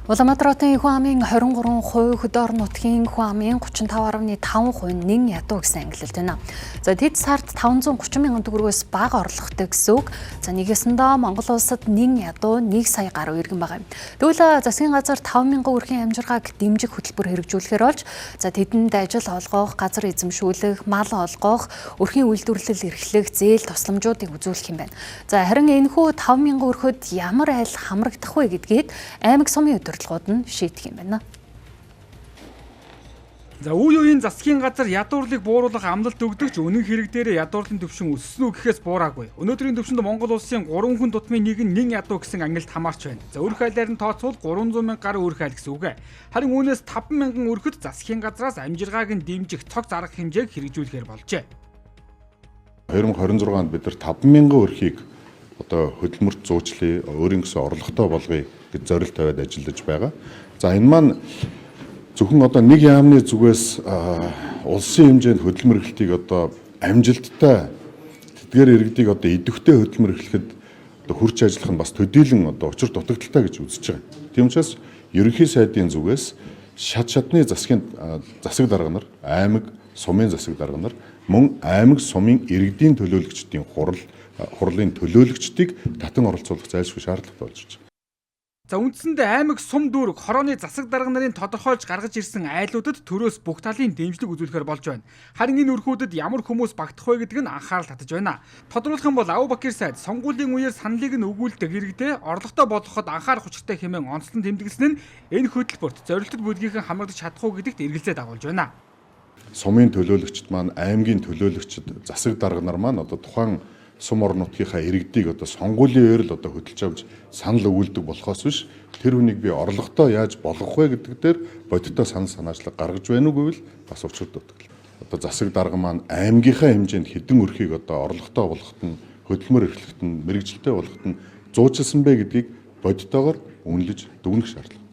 Улаанбаатарын Энэхүү амын 23% хөдөө орон нутгийн Энэхүү амын 35.5% нэн ядуу гэсэн ангилалт байна. За тэд сард 530 мянган төгрөгөөс бага орлоготой гэсэн үг. За нэгээсэндээ Монгол улсад нэн ядуу 1 сая гаруй иргэн байгаа юм. Тэгвэл засгийн газар 5 мянган өрхийн амжиргааг дэмжих хөтөлбөр хэрэгжүүлэхээр болж за тэдэнд ажил олгох, газар эзэмшүүлэх, мал олгох, өрхийн үйлдвэрлэл эрхлэх, зээл тусламжуудыг үзүүлэх юм байна. За харин энэхүү 5 мянган өрхөд ямар айл хамрагдах вэ гэдгээд аймаг сумын удирдлагууд нь шийдэх юм байна. За үе үеийн засгийн газар ядуурлыг бууруулах амлалт өгдөг ч үнэн хэрэг дээр ядуурлын түвшин өссөн үү гэхээс буураагүй. Өнөөдрийн түвшинд Монгол улсын 3 хүн тутмын нэг нь нэн ядуу гэсэн ангилалт хамаарч байна. За өрх айлаар нь тооцвол 300 мянга гаруй өрх айл гэсэн үг. Харин үүнээс 5 мянган өрхөд засгийн газраас амжиргааг нь дэмжих цог зарах хэмжээг хэрэгжүүлэхээр болжээ. 2026 онд бид нар 5 мянган өрхийг одоо хөдөлмөрт зуучлаа, өөрийн гэсэн орлоготой болгоё гэж зорилт тавиад ажиллаж байгаа. За энэ маань зөвхөн одоо нэг яамны зүгээс улсын хэмжээнд хөдөлмөр эрхлэлтийг одоо амжилттай тэдгээр иргэдийг одоо идэвхтэй хөдөлмөр эрхлэхэд одоо хурц ажиллах нь бас төдийлөн одоо учир дутагдaltaй гэж үзэж байгаа. Тийм учраас ерөнхий сайдын зүгээс шатны засаг дарга нар, аймаг сумын засаг дарга нар мөн аймаг сумын иргэдийн төлөөлөгчдийн хурлын төлөөлөгчдийг татан оролцуулах зайлшгүй шаардлагатай болж байна. За үндсэндээ аймаг сум дүүрэг хорооны засаг дарга нарын тодорхойлж гаргаж ирсэн айлуудад төрөөс бүх талын дэмжлэг үзүүлэхээр болж байна. Харин энэ өрхүүдэд ямар хүмүүс багтах вэ гэдэг нь анхаарал татаж байна. Тодруулах юм бол Абубакир сайд сонгуулийн үеэр саналыг нь өгүүлдэг иргэдээ орлоготой болгоход анхаарах учиртай хэмээн онцлон тэмдэглэсэн нь энэ хөтөлбөрт зорилттой бүлгийнхэн хамрагдаж чадах уу гэдэгт эргэлзээ дагуулж байна. Сумын төлөөлөгчд маань, аймгийн төлөөлөгчд, засаг дарга нар маань одоо тухайн сум орон нутгийнхаа иргэдийг одоо сонгуулийн үеэр л одоо хөдөлж авч санал өгүүлдэг болохоос биш тэр хүнийг би орлоготой яаж болгох вэ гэдэг дээр бодиттой санал санаачлаг гаргаж байна уугүй л бас учир дутагдал. Одоо засаг дарга маань аймгийнхаа хэмжээнд хэдэн өрхийг одоо орлоготой болгоход нь хөдөлмөр эрхлэхэд нь мэрэгжилтэй болгоход нь зуучилсан бэ гэдгийг бодиттойгоор үнэлж дүгнэх шаардлага.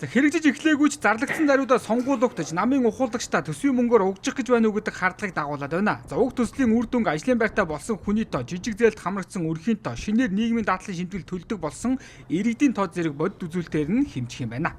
За хэрэгжиж эхлэегүй ч зарлагдсан даруйдаа сонгуулөгдөж намын ухуулдагчдаа төсвийн мөнгөөр угжих гэж байна уу гэдэг хардлагыг дагуулад байна. За уг төслийн үр дүнг ажлын байртаа болсон хүний тоо, жижиг зээлд хамрагдсан өрхийн тоо, шинээр нийгмийн даатгалын шимтгэл төлдөг болсон иргэдийн тоо зэрэг бодит үзүүлэлтээр нь хэмжих юм байна.